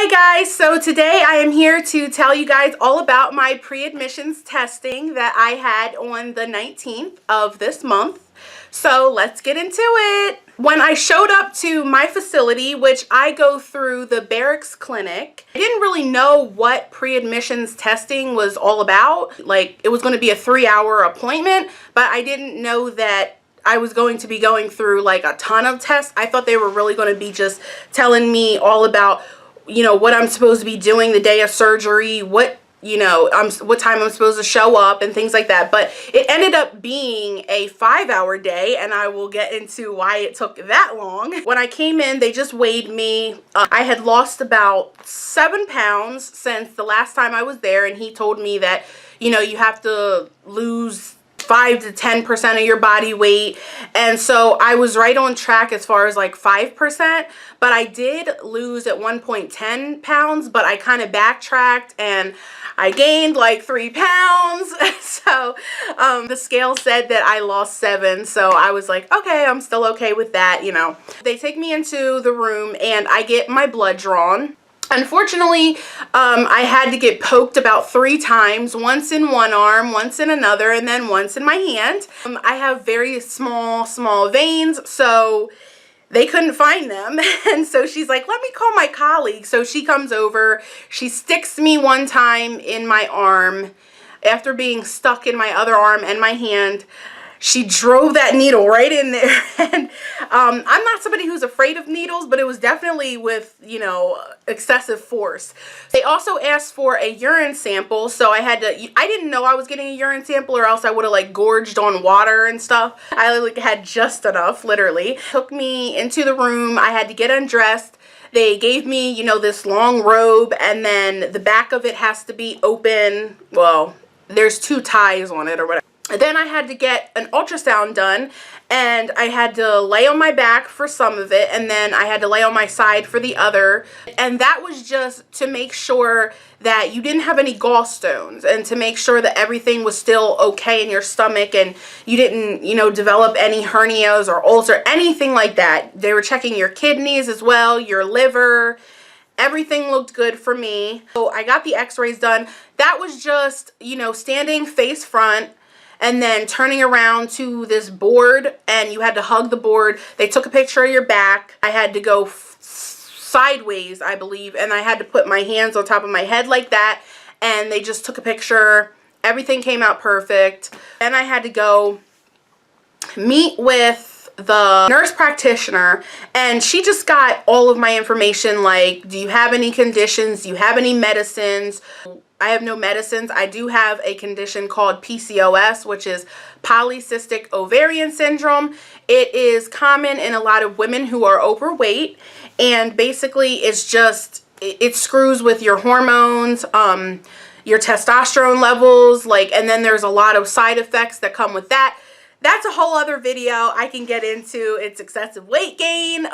Hey guys, so today I am here to tell you guys all about my pre-admissions testing that I had on the 19th of this month. So let's get into it. When I showed up to my facility, which I go through the Barracks Clinic, I didn't really know what pre-admissions testing was all about. Like, it was going to be a 3-hour appointment, but I didn't know that I was going to be going through like a ton of tests. I thought they were really going to be just telling me all about, you know, what I'm supposed to be doing the day of surgery, what time I'm supposed to show up and things like that. But it ended up being a 5-hour day, and I will get into why it took that long. When I came in, they just weighed me. I had lost about 7 pounds since the last time I was there, and he told me that, you know, you have to lose 5 to 10% of your body weight. And so I was right on track as far as like 5%, but I did lose at one point 10 pounds, but I kind of backtracked and I gained like 3 pounds. So the scale said that I lost 7. So I was like, okay, I'm still okay with that, you know. They take me into the room and I get my blood drawn. Unfortunately, I had to get poked about 3 times, once in one arm, once in another, and then once in my hand. I have very small veins, so they couldn't find them. And so she's like, let me call my colleague. So she comes over, she sticks me one time in my arm. After being stuck in my other arm and my hand, she drove that needle right in there. And I'm not somebody who's afraid of needles, but it was definitely with, you know, excessive force. They also asked for a urine sample, so I didn't know I was getting a urine sample, or else I would have like gorged on water and stuff. I like had just enough, literally. Took me into the room. I had to get undressed. They gave me, you know, this long robe, and then the back of it has to be open. Well, there's 2 ties on it or whatever. Then I had to get an ultrasound done, and I had to lay on my back for some of it, and then I had to lay on my side for the other. And that was just to make sure that you didn't have any gallstones, and to make sure that everything was still okay in your stomach and you didn't, you know, develop any hernias or ulcer, anything like that. They were checking your kidneys as well, your liver. Everything looked good for me. So I got the x-rays done. That was just, you know, standing face front and then turning around to this board, and you had to hug the board. They took a picture of your back. I had to go sideways, I believe, and I had to put my hands on top of my head like that, and they just took a picture. Everything came out perfect. Then I had to go meet with the nurse practitioner, and she just got all of my information, like, do you have any conditions? Do you have any medicines? I have no medicines. I do have a condition called PCOS, which is polycystic ovarian syndrome. It is common in a lot of women who are overweight, and basically it's just, it screws with your hormones, your testosterone levels, like, and then there's a lot of side effects that come with that. That's a whole other video I can get into. It's excessive weight gain.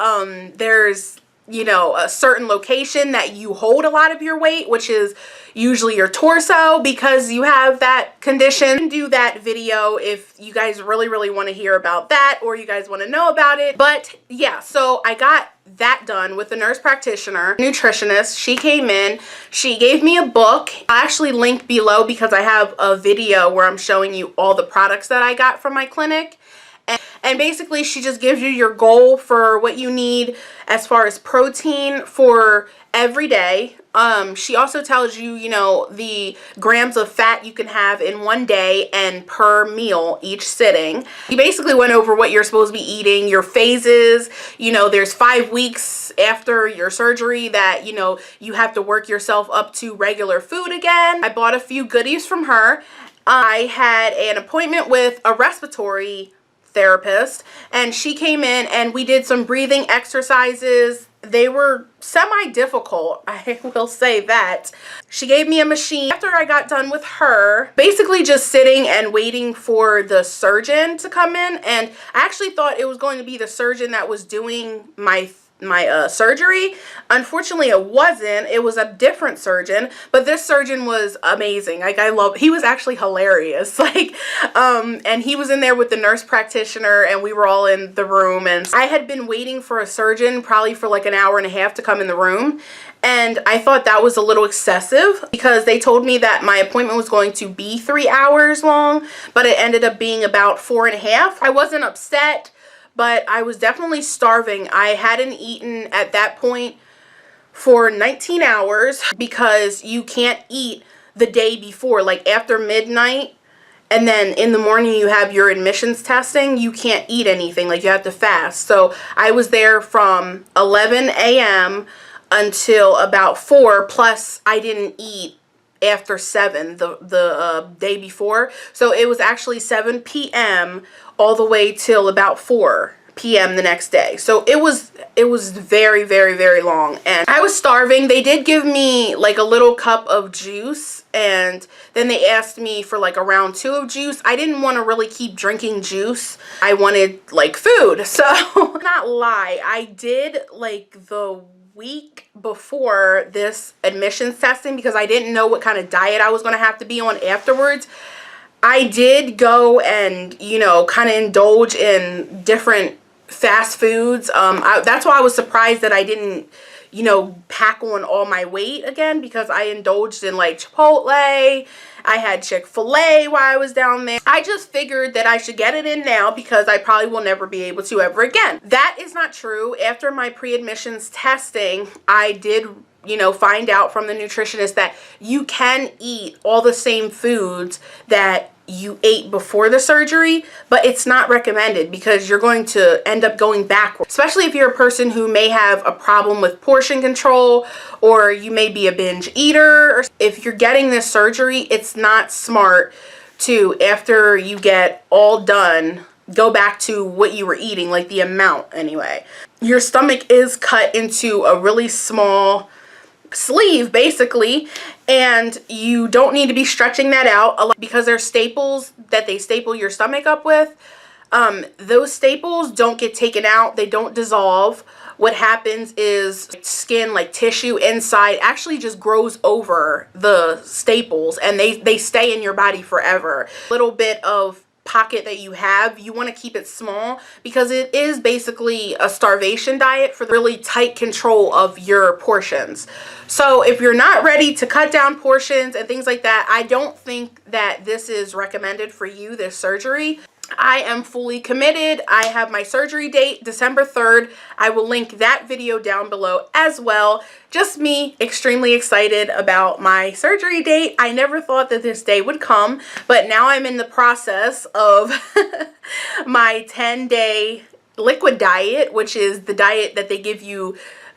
There's, you know, a certain location that you hold a lot of your weight, which is usually your torso, because you have that condition. Do that video if you guys really want to hear about that, or you guys want to know about it. But yeah, so I got that done with the nurse practitioner, nutritionist. She came in, she gave me a book. I'll actually link below, because I have a video where I'm showing you all the products that I got from my clinic. And basically she just gives you your goal for what you need as far as protein for every day. She also tells you, you know, the grams of fat you can have in one day and per meal each sitting. He basically went over what you're supposed to be eating, your phases. You know, there's 5 weeks after your surgery that, you know, you have to work yourself up to regular food again. I bought a few goodies from her. I had an appointment with a respiratory therapist, and she came in and we did some breathing exercises. They were semi-difficult, I will say that. She gave me a machine. After I got done with her, basically just sitting and waiting for the surgeon to come in, and I actually thought it was going to be the surgeon that was doing my surgery. Unfortunately, it wasn't. It was a different surgeon, but this surgeon was amazing. Like, he was actually hilarious. Like, and he was in there with the nurse practitioner, and we were all in the room, and I had been waiting for a surgeon probably for like an hour and a half to come in the room, and I thought that was a little excessive because they told me that my appointment was going to be 3 hours long, but it ended up being about 4.5. I wasn't upset, but I was definitely starving. I hadn't eaten at that point for 19 hours because you can't eat the day before. Like after midnight and then in the morning you have your admissions testing, you can't eat anything. Like you have to fast. So I was there from 11 a.m. until about 4, plus I didn't eat after 7 the day before. So it was actually 7 p.m. all the way till about 4 p.m. the next day. So it was very, very, very long, and I was starving. They did give me like a little cup of juice, and then they asked me for like a round 2 of juice. I didn't want to really keep drinking juice. I wanted like food. So not lie, I did like the week before this admissions testing, because I didn't know what kind of diet I was going to have to be on afterwards. I did go and, you know, kind of indulge in different fast foods. That's why I was surprised that I didn't, you know, pack on all my weight again, because I indulged in like Chipotle. I had Chick-fil-A while I was down there. I just figured that I should get it in now because I probably will never be able to ever again. That is not true. After my pre-admissions testing, I did, you know, find out from the nutritionist that you can eat all the same foods that you ate before the surgery, but it's not recommended because you're going to end up going backwards, especially if you're a person who may have a problem with portion control, or you may be a binge eater. Or if you're getting this surgery, it's not smart to, after you get all done, go back to what you were eating, like the amount anyway. Your stomach is cut into a really small sleeve basically, and you don't need to be stretching that out because there's staples that they staple your stomach up with. Those staples don't get taken out, they don't dissolve. What happens is skin, like tissue inside, actually just grows over the staples, and they stay in your body forever. Little bit of pocket that you have, you want to keep it small because it is basically a starvation diet for the really tight control of your portions. So if you're not ready to cut down portions and things like that, I don't think that this is recommended for you, this surgery. I am fully committed. I have my surgery date, December 3rd. I will link that video down below as well. Just me, extremely excited about my surgery date. I never thought that this day would come, but now I'm in the process of my 10-day liquid diet, which is the diet that they give you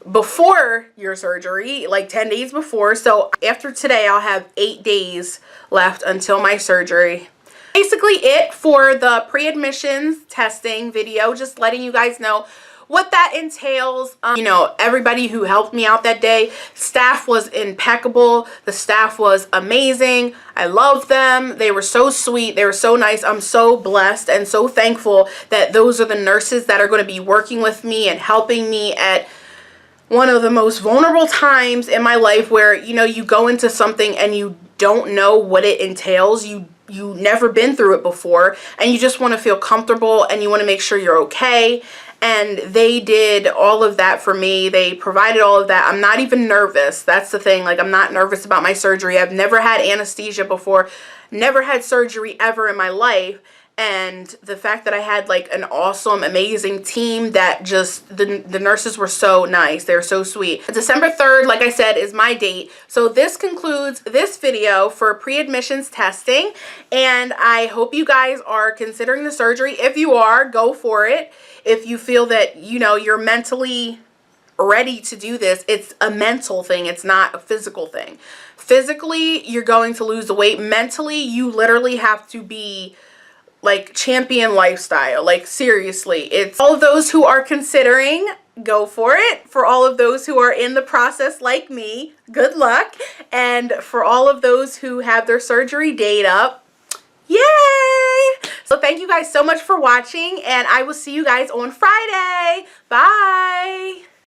before your surgery, like 10 days before. So after today, I'll have 8 days left until my surgery. Basically it for the pre-admissions testing video, just letting you guys know what that entails. You know, everybody who helped me out that day, staff was impeccable. The staff was amazing. I love them. They were so sweet. They were so nice. I'm so blessed and so thankful that those are the nurses that are going to be working with me and helping me at one of the most vulnerable times in my life, where, you know, you go into something and you don't know what it entails. You've never been through it before, and you just want to feel comfortable and you want to make sure you're okay. And they did all of that for me. They provided all of that. I'm not even nervous. That's the thing. Like, I'm not nervous about my surgery. I've never had anesthesia before, never had surgery ever in my life. And the fact that I had like an awesome, amazing team that just, the nurses were so nice. They're so sweet. December 3rd, like I said, is my date. So this concludes this video for pre-admissions testing. And I hope you guys are considering the surgery. If you are, go for it. If you feel that, you know, you're mentally ready to do this, it's a mental thing. It's not a physical thing. Physically, you're going to lose the weight. Mentally, you literally have to be like champion lifestyle. Like, seriously, it's all of those who are considering, go for it. For all of those who are in the process like me, good luck. And for all of those who have their surgery date up, yay! So thank you guys so much for watching, and I will see you guys on Friday. Bye!